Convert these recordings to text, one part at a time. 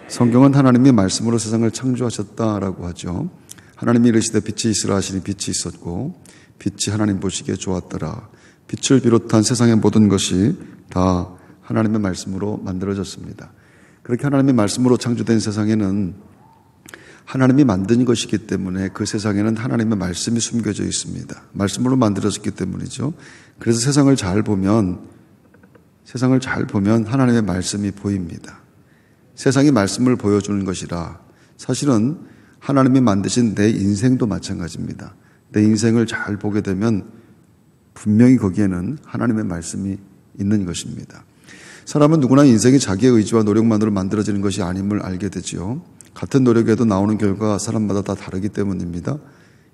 성경은 하나님이 말씀으로 세상을 창조하셨다라고 하죠. 하나님이 이르시되 빛이 있으라 하시니 빛이 있었고 빛이 하나님 보시기에 좋았더라. 빛을 비롯한 세상의 모든 것이 다 하나님의 말씀으로 만들어졌습니다. 그렇게 하나님의 말씀으로 창조된 세상에는 하나님이 만든 것이기 때문에 그 세상에는 하나님의 말씀이 숨겨져 있습니다. 말씀으로 만들어졌기 때문이죠. 그래서 세상을 잘 보면 하나님의 말씀이 보입니다. 세상이 말씀을 보여주는 것이라 사실은 하나님이 만드신 내 인생도 마찬가지입니다. 내 인생을 잘 보게 되면 분명히 거기에는 하나님의 말씀이 있는 것입니다. 사람은 누구나 인생이 자기의 의지와 노력만으로 만들어지는 것이 아님을 알게 되지요. 같은 노력에도 나오는 결과가 사람마다 다 다르기 때문입니다.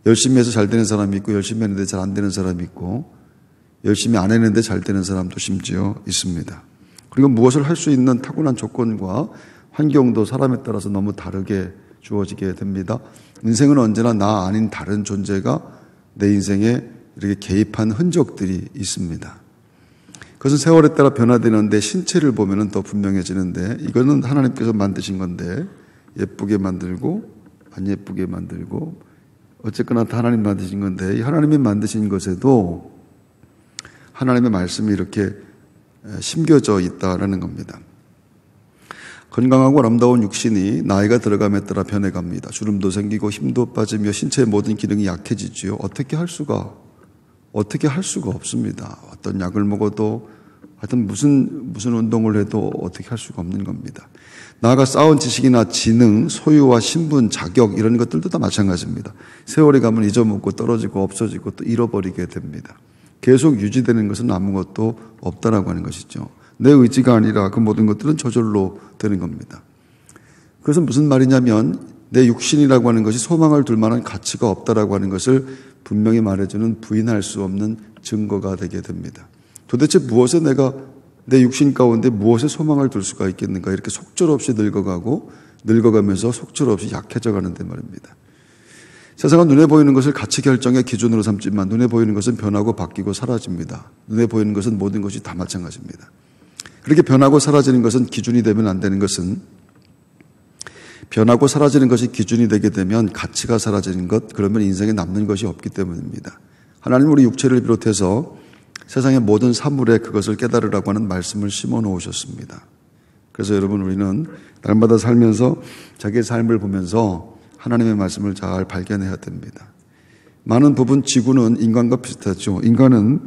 열심히 해서 잘 되는 사람이 있고 열심히 했는데 잘 안 되는 사람이 있고 열심히 안 했는데 잘 되는 사람도 심지어 있습니다. 그리고 무엇을 할 수 있는 타고난 조건과 환경도 사람에 따라서 너무 다르게 주어지게 됩니다. 인생은 언제나 나 아닌 다른 존재가 내 인생에 이렇게 개입한 흔적들이 있습니다. 그것은 세월에 따라 변화되는데 신체를 보면 더 분명해지는데 이거는 하나님께서 만드신 건데 예쁘게 만들고 안 예쁘게 만들고 어쨌거나 다 하나님 만드신 건데 이 하나님이 만드신 것에도 하나님의 말씀이 이렇게 심겨져 있다라는 겁니다. 건강하고 아름다운 육신이 나이가 들어감에 따라 변해갑니다. 주름도 생기고 힘도 빠지며 신체의 모든 기능이 약해지지요. 어떻게 할 수가 없습니다. 어떤 약을 먹어도 하여튼 무슨 운동을 해도 어떻게 할 수가 없는 겁니다. 나아가 쌓은 지식이나 지능, 소유와 신분, 자격 이런 것들도 다 마찬가지입니다. 세월이 가면 잊어먹고 떨어지고 없어지고 또 잃어버리게 됩니다. 계속 유지되는 것은 아무것도 없다라고 하는 것이죠. 내 의지가 아니라 그 모든 것들은 저절로 되는 겁니다. 그것은 무슨 말이냐면 내 육신이라고 하는 것이 소망을 둘 만한 가치가 없다라고 하는 것을 분명히 말해주는 부인할 수 없는 증거가 되게 됩니다. 도대체 무엇에 내가 내 육신 가운데 무엇에 소망을 둘 수가 있겠는가? 이렇게 속절없이 늙어가면서 속절없이 약해져 가는데 말입니다. 세상은 눈에 보이는 것을 가치 결정의 기준으로 삼지만 눈에 보이는 것은 변하고 바뀌고 사라집니다. 눈에 보이는 것은 모든 것이 다 마찬가지입니다. 그렇게 변하고 사라지는 것은 기준이 되면 안 되는 것은 변하고 사라지는 것이 기준이 되게 되면 가치가 사라지는 것, 그러면 인생에 남는 것이 없기 때문입니다. 하나님은 우리 육체를 비롯해서 세상의 모든 사물에 그것을 깨달으라고 하는 말씀을 심어 놓으셨습니다. 그래서 여러분 우리는 날마다 살면서 자기의 삶을 보면서 하나님의 말씀을 잘 발견해야 됩니다. 많은 부분 지구는 인간과 비슷하죠. 인간은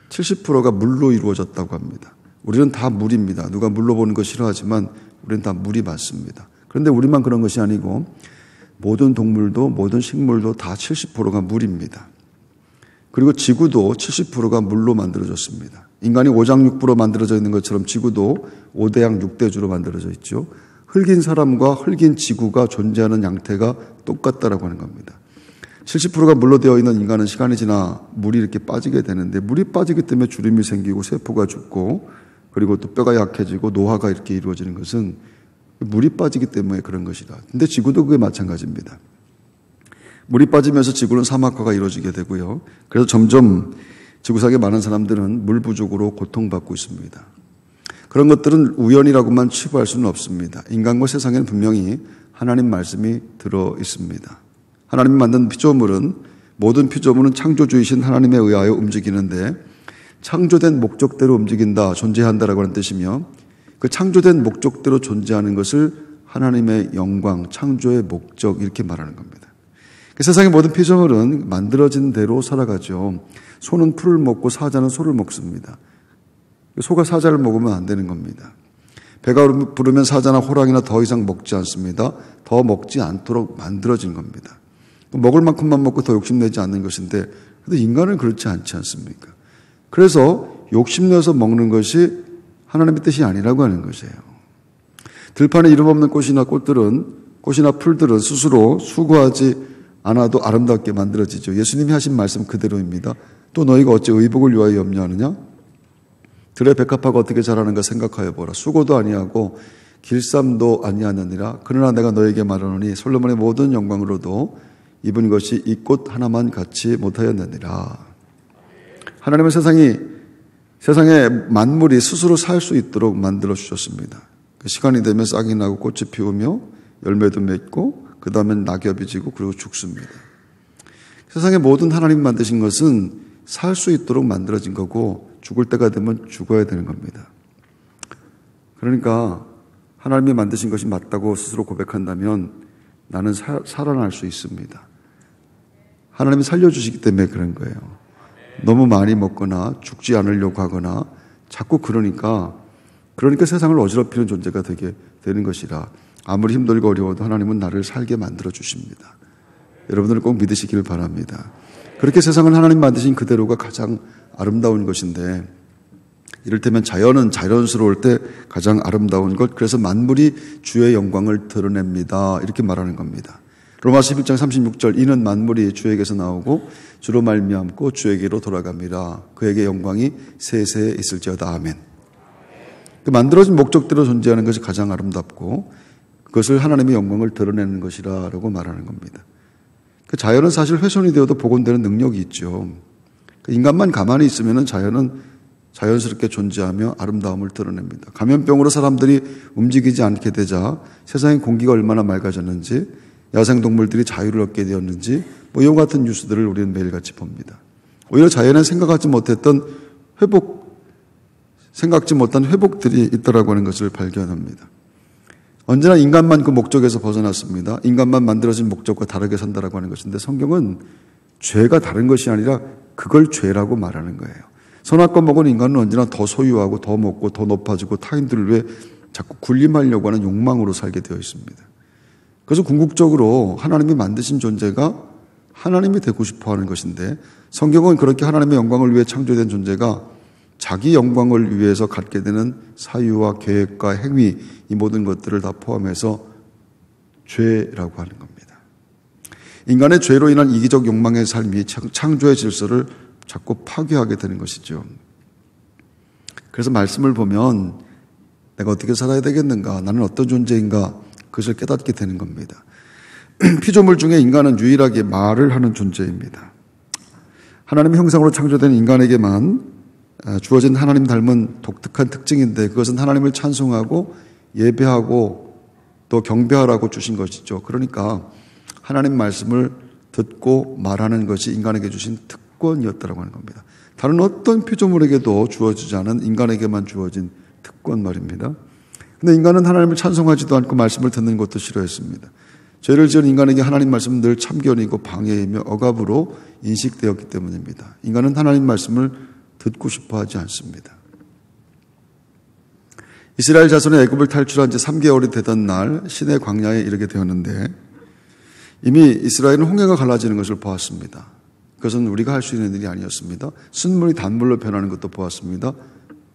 70%가 물로 이루어졌다고 합니다. 우리는 다 물입니다. 누가 물로 보는 거 싫어하지만 우리는 다 물이 맞습니다. 그런데 우리만 그런 것이 아니고 모든 동물도 모든 식물도 다 70%가 물입니다. 그리고 지구도 70%가 물로 만들어졌습니다. 인간이 오장육부로 만들어져 있는 것처럼 지구도 5대양 6대주로 만들어져 있죠. 흙인 사람과 흙인 지구가 존재하는 양태가 똑같다라고 하는 겁니다. 70%가 물로 되어 있는 인간은 시간이 지나 물이 이렇게 빠지게 되는데 물이 빠지기 때문에 주름이 생기고 세포가 죽고 그리고 또 뼈가 약해지고 노화가 이렇게 이루어지는 것은 물이 빠지기 때문에 그런 것이다. 근데 지구도 그게 마찬가지입니다. 물이 빠지면서 지구는 사막화가 이루어지게 되고요. 그래서 점점 지구상의 많은 사람들은 물 부족으로 고통받고 있습니다. 그런 것들은 우연이라고만 치부할 수는 없습니다. 인간과 세상에는 분명히 하나님 말씀이 들어 있습니다. 하나님이 만든 피조물은 모든 피조물은 창조주이신 하나님에 의하여 움직이는데 창조된 목적대로 움직인다, 존재한다라고 하는 뜻이며 그 창조된 목적대로 존재하는 것을 하나님의 영광, 창조의 목적 이렇게 말하는 겁니다. 세상의 모든 피조물은 만들어진 대로 살아가죠. 소는 풀을 먹고 사자는 소를 먹습니다. 소가 사자를 먹으면 안 되는 겁니다. 배가 부르면 사자나 호랑이나 더 이상 먹지 않습니다. 더 먹지 않도록 만들어진 겁니다. 먹을 만큼만 먹고 더 욕심내지 않는 것인데 근데 인간은 그렇지 않지 않습니까? 그래서 욕심내서 먹는 것이 하나님의 뜻이 아니라고 하는 것이에요. 들판에 이름 없는 꽃이나 풀들은 스스로 수고하지 않아도 아름답게 만들어지죠. 예수님이 하신 말씀 그대로입니다. 또 너희가 어찌 의복을 위하여 염려하느냐? 들의 백합화가 어떻게 자라는가 생각하여 보라. 수고도 아니하고 길쌈도 아니하느니라. 그러나 내가 너에게 말하노니 솔로몬의 모든 영광으로도 입은 것이 이 꽃 하나만 갖지 못하였느니라. 하나님은 세상에 만물이 스스로 살 수 있도록 만들어 주셨습니다. 시간이 되면 싹이 나고 꽃이 피우며 열매도 맺고 그 다음엔 낙엽이 지고 그리고 죽습니다. 세상의 모든 하나님 만드신 것은 살 수 있도록 만들어진 거고 죽을 때가 되면 죽어야 되는 겁니다. 그러니까 하나님이 만드신 것이 맞다고 스스로 고백한다면 나는 살아날 수 있습니다. 하나님이 살려주시기 때문에 그런 거예요. 너무 많이 먹거나 죽지 않으려고 하거나 자꾸 그러니까 세상을 어지럽히는 존재가 되게 되는 것이라 아무리 힘들고 어려워도 하나님은 나를 살게 만들어 주십니다. 여러분들은 꼭 믿으시길 바랍니다. 그렇게 세상을 하나님 만드신 그대로가 가장 아름다운 것인데 이를테면 자연은 자연스러울 때 가장 아름다운 것, 그래서 만물이 주의 영광을 드러냅니다. 이렇게 말하는 겁니다. 로마서 11장 36절 이는 만물이 주에게서 나오고 주로 말미암고 주에게로 돌아갑니다. 그에게 영광이 세세에 있을지어다. 아멘. 그 만들어진 목적대로 존재하는 것이 가장 아름답고 그것을 하나님의 영광을 드러내는 것이라고 말하는 겁니다. 그 자연은 사실 훼손이 되어도 복원되는 능력이 있죠. 인간만 가만히 있으면 자연은 자연스럽게 존재하며 아름다움을 드러냅니다. 감염병으로 사람들이 움직이지 않게 되자 세상의 공기가 얼마나 맑아졌는지, 야생동물들이 자유를 얻게 되었는지 이와 같은 뉴스들을 우리는 매일같이 봅니다. 오히려 자연은 생각지 못한 회복들이 있다라고 하는 것을 발견합니다. 언제나 인간만 그 목적에서 벗어났습니다. 인간만 만들어진 목적과 다르게 산다라고 하는 것인데 성경은 죄가 다른 것이 아니라 그걸 죄라고 말하는 거예요. 선악과 먹은 인간은 언제나 더 소유하고 더 먹고 더 높아지고 타인들을 위해 자꾸 군림하려고 하는 욕망으로 살게 되어 있습니다. 그래서 궁극적으로 하나님이 만드신 존재가 하나님이 되고 싶어 하는 것인데 성경은 그렇게 하나님의 영광을 위해 창조된 존재가 자기 영광을 위해서 갖게 되는 사유와 계획과 행위, 이 모든 것들을 다 포함해서 죄라고 하는 겁니다. 인간의 죄로 인한 이기적 욕망의 삶이 창조의 질서를 자꾸 파괴하게 되는 것이죠. 그래서 말씀을 보면 내가 어떻게 살아야 되겠는가, 나는 어떤 존재인가, 그것을 깨닫게 되는 겁니다. 피조물 중에 인간은 유일하게 말을 하는 존재입니다. 하나님의 형상으로 창조된 인간에게만 주어진 하나님 닮은 독특한 특징인데 그것은 하나님을 찬송하고 예배하고 또 경배하라고 주신 것이죠. 그러니까 하나님 말씀을 듣고 말하는 것이 인간에게 주신 특권이었다고 하는 겁니다. 다른 어떤 피조물에게도 주어지지 않은 인간에게만 주어진 특권 말입니다. 근데 인간은 하나님을 찬송하지도 않고 말씀을 듣는 것도 싫어했습니다. 죄를 지은 인간에게 하나님 말씀은 늘 참견이고 방해이며 억압으로 인식되었기 때문입니다. 인간은 하나님 말씀을 듣고 싶어 하지 않습니다. 이스라엘 자손의 애굽을 탈출한 지 3개월이 되던 날 시내 광야에 이르게 되었는데 이미 이스라엘은 홍해가 갈라지는 것을 보았습니다. 그것은 우리가 할 수 있는 일이 아니었습니다. 순물이 단물로 변하는 것도 보았습니다.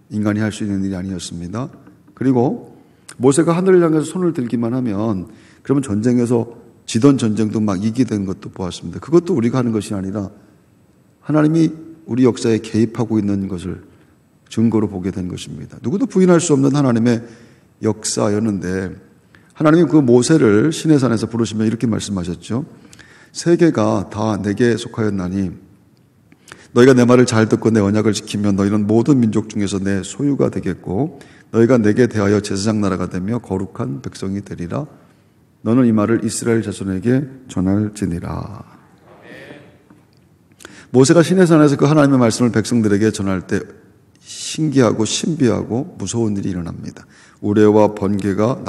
인간이 할 수 있는 일이 아니었습니다. 그리고 모세가 하늘을 향해서 손을 들기만 하면 그러면 전쟁에서 지던 전쟁도 막 이기게 되는 것도 보았습니다. 그것도 우리가 하는 것이 아니라 하나님이 우리 역사에 개입하고 있는 것을 증거로 보게 된 것입니다. 누구도 부인할 수 없는 하나님의 역사였는데 하나님이 그 모세를 시내산에서 부르시며 이렇게 말씀하셨죠. 세계가 다 내게 속하였나니 너희가 내 말을 잘 듣고 내 언약을 지키면 너희는 모든 민족 중에서 내 소유가 되겠고 너희가 내게 대하여 제사장 나라가 되며 거룩한 백성이 되리라. 너는 이 말을 이스라엘 자손에게 전할지니라. 모세가 시내산에서 그 하나님의 말씀을 백성들에게 전할 때 신기하고 신비하고 무서운 일이 일어납니다. 우레와 번개가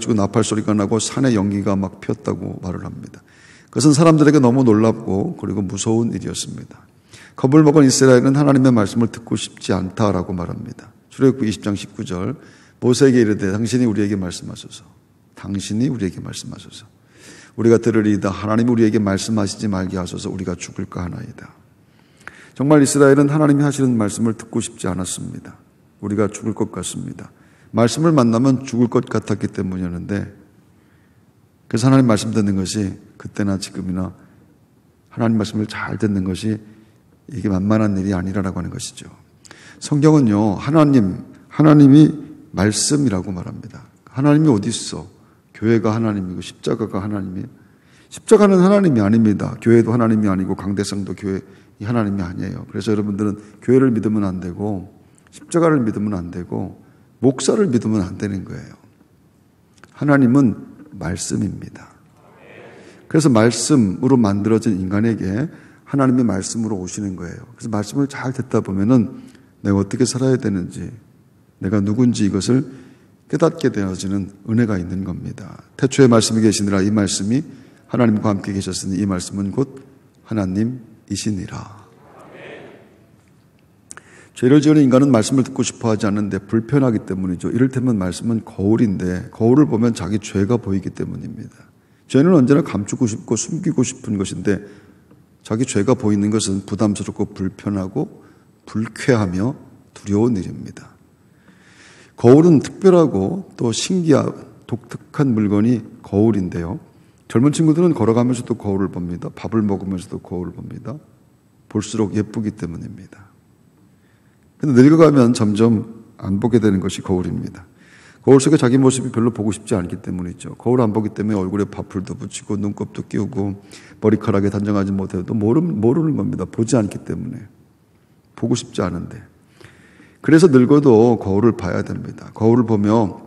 주고 나팔 소리가 나고 산의 연기가 막 피었다고 말을 합니다. 그것은 사람들에게 너무 놀랍고 그리고 무서운 일이었습니다. 겁을 먹은 이스라엘은 하나님의 말씀을 듣고 싶지 않다라고 말합니다. 출애굽기 20장 19절 모세에게 이르되 당신이 우리에게 말씀하소서. 우리가 들으리이다. 하나님이 우리에게 말씀하시지 말게 하소서. 우리가 죽을까 하나이다. 정말 이스라엘은 하나님이 하시는 말씀을 듣고 싶지 않았습니다. 우리가 죽을 것 같습니다. 말씀을 만나면 죽을 것 같았기 때문이었는데 그래서 하나님 말씀 듣는 것이 그때나 지금이나 하나님 말씀을 잘 듣는 것이 이게 만만한 일이 아니라고 하는 것이죠. 성경은요, 하나님이 말씀이라고 말합니다. 하나님이 어디 있어? 교회가 하나님이고 십자가가 하나님이에요. 십자가는 하나님이 아닙니다. 교회도 하나님이 아니고 강대상도 교회 하나님이 아니에요. 그래서 여러분들은 교회를 믿으면 안 되고 십자가를 믿으면 안 되고 목사를 믿으면 안 되는 거예요. 하나님은 말씀입니다. 그래서 말씀으로 만들어진 인간에게 하나님의 말씀으로 오시는 거예요. 그래서 말씀을 잘 듣다 보면은 내가 어떻게 살아야 되는지, 내가 누군지 이것을 깨닫게 되어지는 은혜가 있는 겁니다. 태초에 말씀이 계시니라. 이 말씀이 하나님과 함께 계셨으니 이 말씀은 곧 하나님이시니라. 죄를 지은 인간은 말씀을 듣고 싶어 하지 않는데 불편하기 때문이죠. 이를테면 말씀은 거울인데 거울을 보면 자기 죄가 보이기 때문입니다. 죄는 언제나 감추고 싶고 숨기고 싶은 것인데 자기 죄가 보이는 것은 부담스럽고 불편하고 불쾌하며 두려운 일입니다. 거울은 특별하고 또 신기한 독특한 물건이 거울인데요. 젊은 친구들은 걸어가면서도 거울을 봅니다. 밥을 먹으면서도 거울을 봅니다. 볼수록 예쁘기 때문입니다. 근데 늙어가면 점점 안 보게 되는 것이 거울입니다. 거울 속에 자기 모습이 별로 보고 싶지 않기 때문이죠. 거울 안 보기 때문에 얼굴에 파풀도 붙이고 눈곱도 끼우고 머리카락에 단정하지 못해도 모르는 겁니다. 보지 않기 때문에. 보고 싶지 않은데. 그래서 늙어도 거울을 봐야 됩니다. 거울을 보며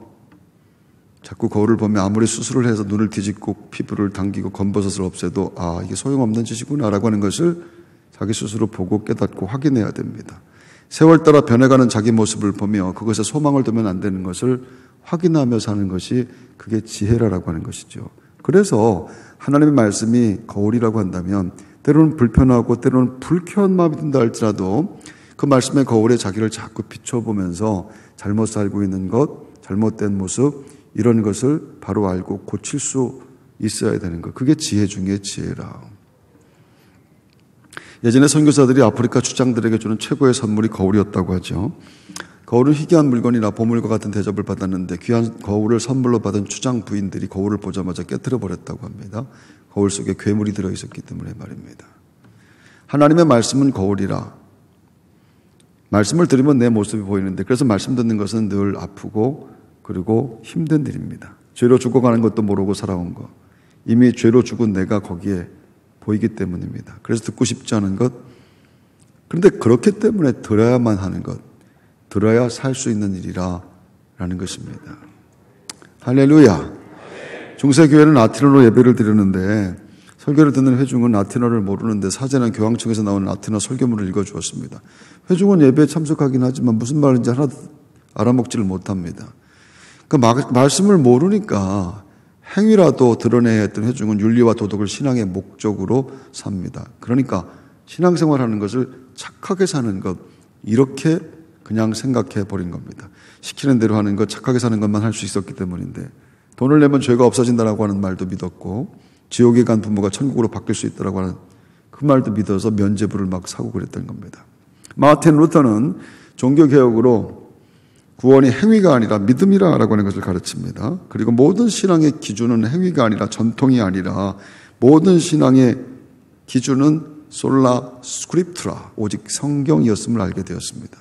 자꾸 거울을 보며 아무리 수술을 해서 눈을 뒤집고 피부를 당기고 검버섯을 없애도 아, 이게 소용없는 짓이구나 라고 하는 것을 자기 스스로 보고 깨닫고 확인해야 됩니다. 세월 따라 변해가는 자기 모습을 보며 그것에 소망을 두면 안 되는 것을 확인하며 사는 것이 그게 지혜라고 하는 것이죠. 그래서 하나님의 말씀이 거울이라고 한다면 때로는 불편하고 때로는 불쾌한 마음이 든다 할지라도 그 말씀의 거울에 자기를 자꾸 비춰보면서 잘못 살고 있는 것, 잘못된 모습 이런 것을 바로 알고 고칠 수 있어야 되는 것. 그게 지혜 중에 지혜라. 예전에 선교사들이 아프리카 주장들에게 주는 최고의 선물이 거울이었다고 하죠. 거울은 희귀한 물건이라 보물과 같은 대접을 받았는데 귀한 거울을 선물로 받은 주장 부인들이 거울을 보자마자 깨트려 버렸다고 합니다. 거울 속에 괴물이 들어있었기 때문에 말입니다. 하나님의 말씀은 거울이라. 말씀을 들으면 내 모습이 보이는데 그래서 말씀 듣는 것은 늘 아프고 그리고 힘든 일입니다. 죄로 죽어가는 것도 모르고 살아온 것. 이미 죄로 죽은 내가 거기에 보이기 때문입니다. 그래서 듣고 싶지 않은 것. 그런데 그렇기 때문에 들어야만 하는 것. 들어야 살 수 있는 일이라 라는 것입니다. 할렐루야. 중세교회는 라틴어로 예배를 드리는데 설교를 듣는 회중은 라틴어를 모르는데 사제는 교황청에서 나오는 라틴어 설교문을 읽어주었습니다. 회중은 예배에 참석하긴 하지만 무슨 말인지 하나도 알아먹지를 못합니다. 그 말씀을 모르니까 행위라도 드러내야 했던 회중은 윤리와 도덕을 신앙의 목적으로 삽니다. 그러니까 신앙생활하는 것을 착하게 사는 것 이렇게 그냥 생각해 버린 겁니다. 시키는 대로 하는 것, 착하게 사는 것만 할 수 있었기 때문인데 돈을 내면 죄가 없어진다라고 하는 말도 믿었고 지옥에 간 부모가 천국으로 바뀔 수 있다라고 하는 그 말도 믿어서 면죄부를 막 사고 그랬던 겁니다. 마틴 루터는 종교개혁으로 구원이 행위가 아니라 믿음이라고 하는 것을 가르칩니다. 그리고 모든 신앙의 기준은 행위가 아니라 전통이 아니라 모든 신앙의 기준은 솔라 스크립투라 오직 성경이었음을 알게 되었습니다.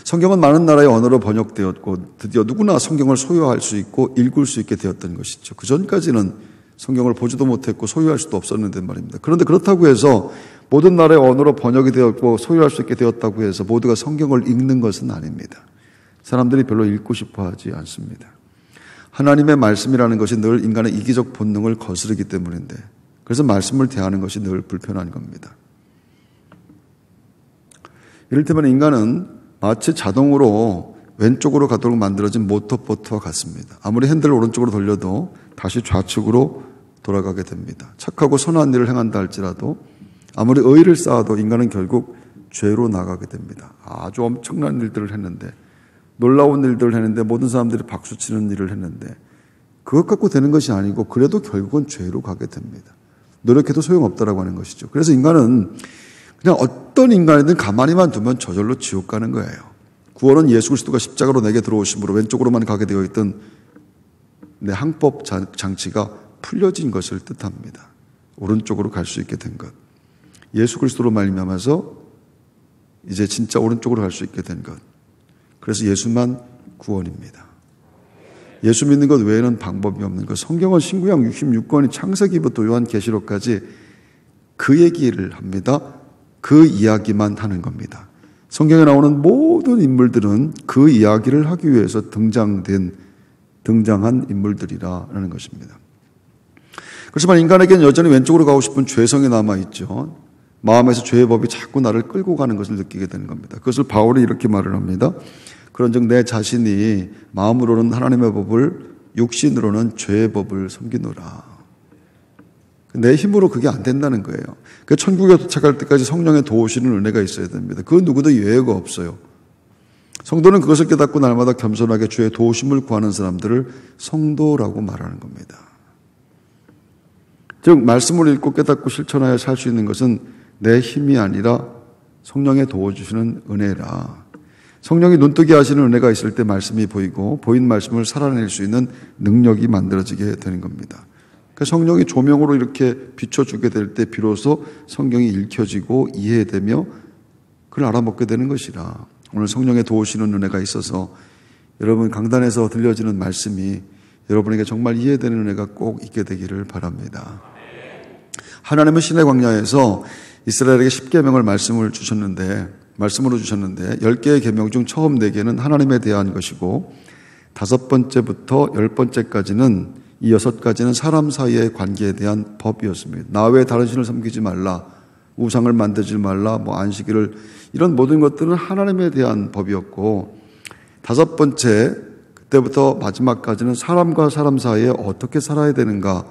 성경은 많은 나라의 언어로 번역되었고 드디어 누구나 성경을 소유할 수 있고 읽을 수 있게 되었던 것이죠. 그 전까지는 성경을 보지도 못했고 소유할 수도 없었는데 말입니다. 그런데 그렇다고 해서 모든 나라의 언어로 번역이 되었고 소유할 수 있게 되었다고 해서 모두가 성경을 읽는 것은 아닙니다. 사람들이 별로 읽고 싶어 하지 않습니다. 하나님의 말씀이라는 것이 늘 인간의 이기적 본능을 거스르기 때문인데 그래서 말씀을 대하는 것이 늘 불편한 겁니다. 이를테면 인간은 마치 자동으로 왼쪽으로 가도록 만들어진 모터보트와 같습니다. 아무리 핸들을 오른쪽으로 돌려도 다시 좌측으로 돌아가게 됩니다. 착하고 선한 일을 행한다 할지라도 아무리 의의를 쌓아도 인간은 결국 죄로 나가게 됩니다. 아주 엄청난 일들을 했는데 놀라운 일들을 했는데 모든 사람들이 박수치는 일을 했는데 그것 갖고 되는 것이 아니고 그래도 결국은 죄로 가게 됩니다. 노력해도 소용없다라고 하는 것이죠. 그래서 인간은 그냥 어떤 인간이든 가만히만 두면 저절로 지옥 가는 거예요. 구원은 예수 그리스도가 십자가로 내게 들어오심으로 왼쪽으로만 가게 되어 있던 내 항법 장치가 풀려진 것을 뜻합니다. 오른쪽으로 갈 수 있게 된 것. 예수 그리스도로 말미암아서 이제 진짜 오른쪽으로 갈 수 있게 된 것. 그래서 예수만 구원입니다. 예수 믿는 것 외에는 방법이 없는 것. 성경은 신구약 66권이 창세기부터 요한계시록까지 그 얘기를 합니다. 그 이야기만 하는 겁니다. 성경에 나오는 모든 인물들은 그 이야기를 하기 위해서 등장한 인물들이라는 것입니다. 그렇지만 인간에게는 여전히 왼쪽으로 가고 싶은 죄성이 남아있죠. 마음에서 죄의 법이 자꾸 나를 끌고 가는 것을 느끼게 되는 겁니다. 그것을 바울이 이렇게 말을 합니다. 그런즉 내 자신이 마음으로는 하나님의 법을, 육신으로는 죄의 법을 섬기노라. 내 힘으로 그게 안 된다는 거예요. 그 천국에 도착할 때까지 성령의 도우시는 은혜가 있어야 됩니다. 그 누구도 예외가 없어요. 성도는 그것을 깨닫고 날마다 겸손하게 주의 도우심을 구하는 사람들을 성도라고 말하는 겁니다. 즉 말씀을 읽고 깨닫고 실천하여 살 수 있는 것은 내 힘이 아니라 성령의 도와주시는 은혜라. 성령이 눈뜨게 하시는 은혜가 있을 때 말씀이 보이고 보인 말씀을 살아낼 수 있는 능력이 만들어지게 되는 겁니다. 그러니까 성령이 조명으로 이렇게 비춰주게 될 때 비로소 성경이 읽혀지고 이해되며 그걸 알아먹게 되는 것이라. 오늘 성령의 도우시는 은혜가 있어서 여러분 강단에서 들려지는 말씀이 여러분에게 정말 이해되는 은혜가 꼭 있게 되기를 바랍니다. 하나님은 시내 광야에서 이스라엘에게 10계명을 말씀으로 주셨는데 10개의 계명 중 처음 4개는 하나님에 대한 것이고 5번째부터 10번째까지는 이 6가지는 사람 사이의 관계에 대한 법이었습니다. 나 외에 다른 신을 섬기지 말라, 우상을 만들지 말라, 안식일을, 이런 모든 것들은 하나님에 대한 법이었고 5번째 그때부터 마지막까지는 사람과 사람 사이에 어떻게 살아야 되는가라고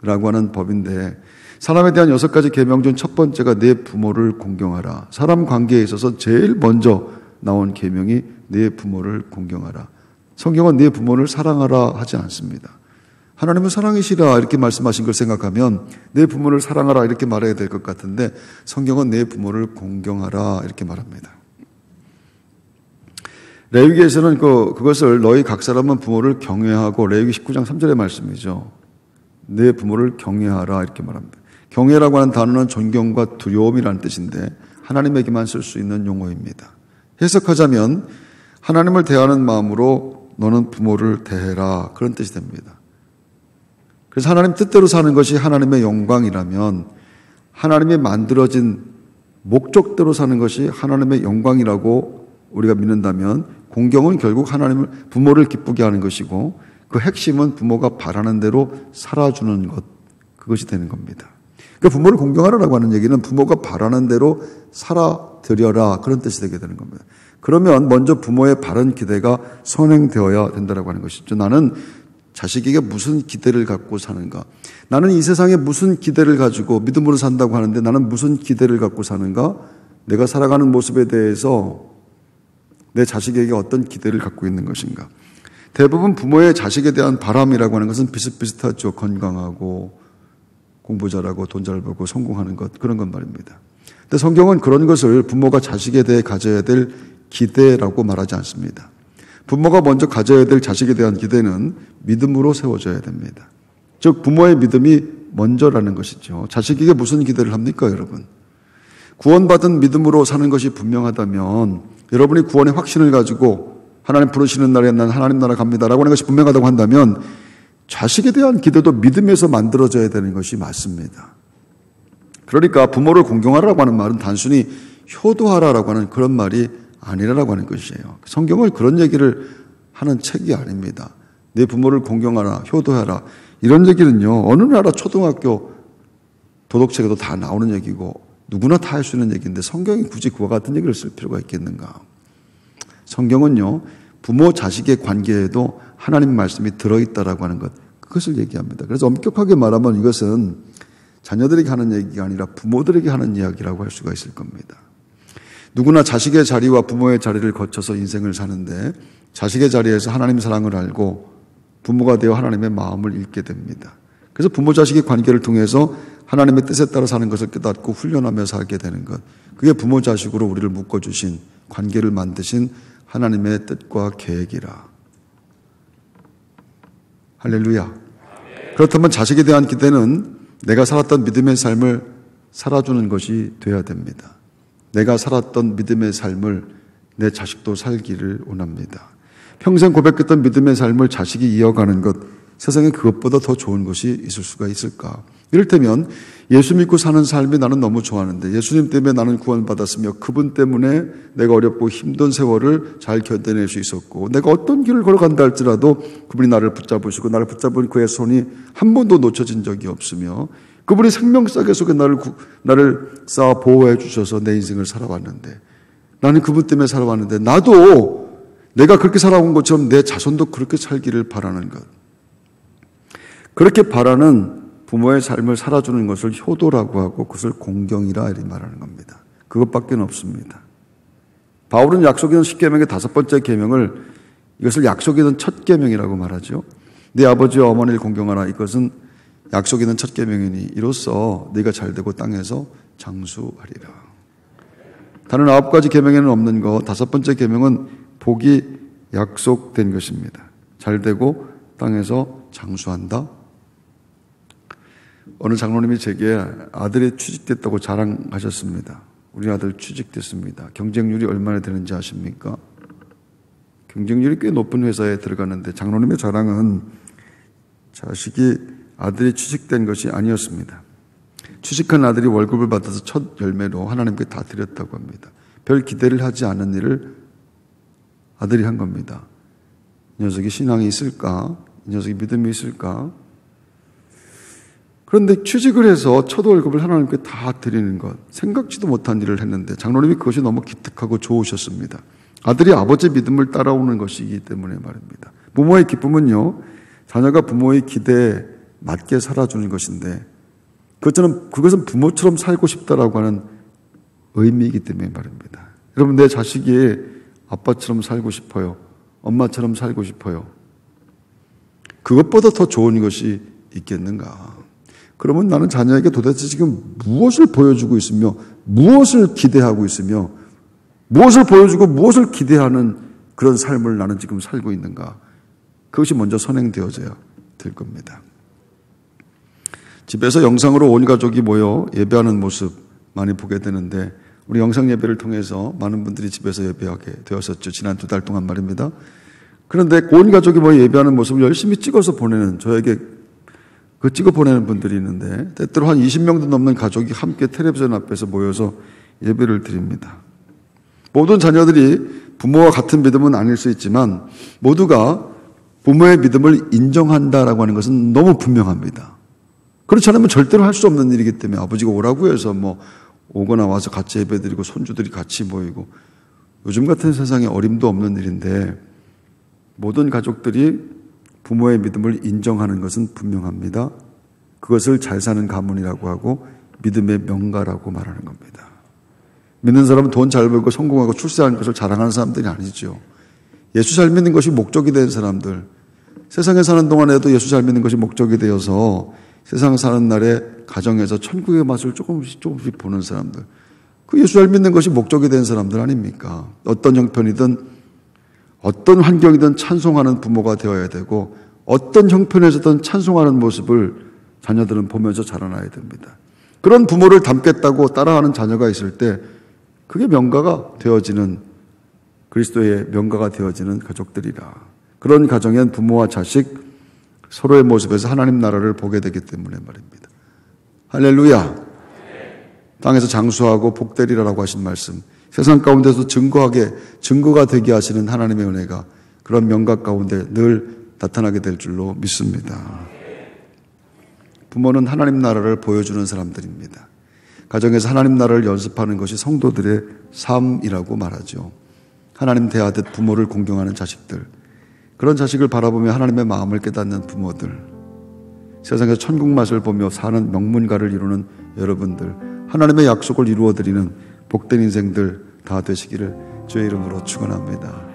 하는 법인데 사람에 대한 6가지 계명 중 첫 번째가 내 부모를 공경하라. 사람 관계에 있어서 제일 먼저 나온 계명이 내 부모를 공경하라. 성경은 내 부모를 사랑하라 하지 않습니다. 하나님은 사랑이시라 이렇게 말씀하신 걸 생각하면 내 부모를 사랑하라 이렇게 말해야 될 것 같은데 성경은 내 부모를 공경하라 이렇게 말합니다. 레위기에서는 그것을 너희 각 사람은 부모를 경외하고, 레위기 19장 3절의 말씀이죠. 내 부모를 경외하라 이렇게 말합니다. 경외라고 하는 단어는 존경과 두려움이라는 뜻인데 하나님에게만 쓸 수 있는 용어입니다. 해석하자면 하나님을 대하는 마음으로 너는 부모를 대해라, 그런 뜻이 됩니다. 그래서 하나님 뜻대로 사는 것이 하나님의 영광이라면 하나님이 만들어진 목적대로 사는 것이 하나님의 영광이라고 우리가 믿는다면 공경은 결국 부모를 기쁘게 하는 것이고 그 핵심은 부모가 바라는 대로 살아주는 것, 그것이 되는 겁니다. 그러니까 부모를 공경하라고 하는 얘기는 부모가 바라는 대로 살아드려라, 그런 뜻이 되게 되는 겁니다. 그러면 먼저 부모의 바른 기대가 선행되어야 된다고 하는 것이죠. 나는 자식에게 무슨 기대를 갖고 사는가? 나는 이 세상에 무슨 기대를 가지고 믿음으로 산다고 하는데 나는 무슨 기대를 갖고 사는가? 내가 살아가는 모습에 대해서 내 자식에게 어떤 기대를 갖고 있는 것인가? 대부분 부모의 자식에 대한 바람이라고 하는 것은 비슷비슷하죠. 건강하고 공부 잘하고 돈 잘 벌고 성공하는 것, 그런 건 말입니다. 근데 성경은 그런 것을 부모가 자식에 대해 가져야 될 기대라고 말하지 않습니다. 부모가 먼저 가져야 될 자식에 대한 기대는 믿음으로 세워져야 됩니다. 즉 부모의 믿음이 먼저라는 것이죠. 자식에게 무슨 기대를 합니까, 여러분? 구원받은 믿음으로 사는 것이 분명하다면 여러분이 구원의 확신을 가지고 하나님 부르시는 날에 난 하나님 나라 갑니다라고 하는 것이 분명하다고 한다면 자식에 대한 기대도 믿음에서 만들어져야 되는 것이 맞습니다. 그러니까 부모를 공경하라고 하는 말은 단순히 효도하라라고 하는 그런 말이 아니라고 하는 것이에요. 성경을 그런 얘기를 하는 책이 아닙니다. 내 부모를 공경하라, 효도하라, 이런 얘기는요 어느 나라 초등학교 도덕책에도 다 나오는 얘기고 누구나 다 할 수 있는 얘기인데 성경이 굳이 그와 같은 얘기를 쓸 필요가 있겠는가? 성경은요 부모 자식의 관계에도 하나님 말씀이 들어있다라고 하는 것, 그것을 얘기합니다. 그래서 엄격하게 말하면 이것은 자녀들에게 하는 얘기가 아니라 부모들에게 하는 이야기라고 할 수가 있을 겁니다. 누구나 자식의 자리와 부모의 자리를 거쳐서 인생을 사는데 자식의 자리에서 하나님의 사랑을 알고 부모가 되어 하나님의 마음을 읽게 됩니다. 그래서 부모 자식의 관계를 통해서 하나님의 뜻에 따라 사는 것을 깨닫고 훈련하며 살게 되는 것, 그게 부모 자식으로 우리를 묶어주신, 관계를 만드신 하나님의 뜻과 계획이라. 할렐루야. 그렇다면 자식에 대한 기대는 내가 살았던 믿음의 삶을 살아주는 것이 되어야 됩니다. 내가 살았던 믿음의 삶을 내 자식도 살기를 원합니다. 평생 고백했던 믿음의 삶을 자식이 이어가는 것, 세상에 그것보다 더 좋은 것이 있을 수가 있을까? 이를테면 예수 믿고 사는 삶이 나는 너무 좋아하는데 예수님 때문에 나는 구원받았으며 그분 때문에 내가 어렵고 힘든 세월을 잘 견뎌낼 수 있었고 내가 어떤 길을 걸어간다 할지라도 그분이 나를 붙잡으시고 나를 붙잡은 그의 손이 한 번도 놓쳐진 적이 없으며 그분이 생명싸개 속에 나를 쌓아 보호해 주셔서 내 인생을 살아왔는데 나는 그분 때문에 살아왔는데 나도 내가 그렇게 살아온 것처럼 내 자손도 그렇게 살기를 바라는 것. 그렇게 바라는 부모의 삶을 살아주는 것을 효도라고 하고 그것을 공경이라 이렇게 말하는 겁니다. 그것밖에 없습니다. 바울은 약속이던 10계명의 5번째 계명을 이것을 약속이던 첫 계명이라고 말하죠. 네 아버지와 어머니를 공경하라. 이것은 약속이던 첫 계명이니 이로써 네가 잘되고 땅에서 장수하리라. 다른 9가지 계명에는 없는 것 5번째 계명은 복이 약속된 것입니다. 잘되고 땅에서 장수한다. 어느 장로님이 제게 아들이 취직됐다고 자랑하셨습니다. 우리 아들 취직됐습니다. 경쟁률이 얼마나 되는지 아십니까? 경쟁률이 꽤 높은 회사에 들어가는데 장로님의 자랑은 아들이 취직된 것이 아니었습니다. 취직한 아들이 월급을 받아서 첫 열매로 하나님께 다 드렸다고 합니다. 별 기대를 하지 않은 일을 아들이 한 겁니다. 이 녀석이 신앙이 있을까? 이 녀석이 믿음이 있을까? 그런데 취직을 해서 첫 월급을 하나님께 다 드리는 것, 생각지도 못한 일을 했는데 장로님이 그것이 너무 기특하고 좋으셨습니다. 아들이 아버지의 믿음을 따라오는 것이기 때문에 말입니다. 부모의 기쁨은요, 자녀가 부모의 기대에 맞게 살아주는 것인데 그것은 부모처럼 살고 싶다라고 하는 의미이기 때문에 말입니다. 여러분, 내 자식이 아빠처럼 살고 싶어요. 엄마처럼 살고 싶어요. 그것보다 더 좋은 것이 있겠는가? 그러면 나는 자녀에게 도대체 지금 무엇을 보여주고 있으며 무엇을 기대하고 있으며 무엇을 보여주고 무엇을 기대하는 그런 삶을 나는 지금 살고 있는가? 그것이 먼저 선행되어져야 될 겁니다. 집에서 영상으로 온 가족이 모여 예배하는 모습 많이 보게 되는데 우리 영상 예배를 통해서 많은 분들이 집에서 예배하게 되었었죠. 지난 2달 동안 말입니다. 그런데 온 가족이 모여 예배하는 모습을 열심히 찍어서 보내는 저에게 그 찍어 보내는 분들이 있는데 때때로 한 20명도 넘는 가족이 함께 텔레비전 앞에서 모여서 예배를 드립니다. 모든 자녀들이 부모와 같은 믿음은 아닐 수 있지만 모두가 부모의 믿음을 인정한다라고 하는 것은 너무 분명합니다. 그렇지 않으면 절대로 할 수 없는 일이기 때문에 아버지가 오라고 해서 오거나 와서 같이 예배드리고 손주들이 같이 모이고 요즘 같은 세상에 어림도 없는 일인데 모든 가족들이 부모의 믿음을 인정하는 것은 분명합니다. 그것을 잘 사는 가문이라고 하고 믿음의 명가라고 말하는 겁니다. 믿는 사람은 돈 잘 벌고 성공하고 출세하는 것을 자랑하는 사람들이 아니죠. 예수 잘 믿는 것이 목적이 된 사람들, 세상에 사는 동안에도 예수 잘 믿는 것이 목적이 되어서 세상 사는 날에 가정에서 천국의 맛을 조금씩 보는 사람들, 그 예수 잘 믿는 것이 목적이 된 사람들 아닙니까? 어떤 형편이든 어떤 환경이든 찬송하는 부모가 되어야 되고 어떤 형편에서든 찬송하는 모습을 자녀들은 보면서 자라나야 됩니다. 그런 부모를 닮겠다고 따라하는 자녀가 있을 때 그게 명가가 되어지는 그리스도의 명가가 되어지는 가족들이라. 그런 가정엔 부모와 자식 서로의 모습에서 하나님 나라를 보게 되기 때문에 말입니다. 할렐루야. 땅에서 장수하고 복되리라고 하신 말씀, 세상 가운데서 증거가 되게 하시는 하나님의 은혜가 그런 명각 가운데 늘 나타나게 될 줄로 믿습니다. 부모는 하나님 나라를 보여주는 사람들입니다. 가정에서 하나님 나라를 연습하는 것이 성도들의 삶이라고 말하죠. 하나님 대하듯 부모를 공경하는 자식들, 그런 자식을 바라보며 하나님의 마음을 깨닫는 부모들, 세상에서 천국 맛을 보며 사는 명문가를 이루는 여러분들, 하나님의 약속을 이루어드리는 복된 인생들 다 되시기를 주의 이름으로 축원합니다.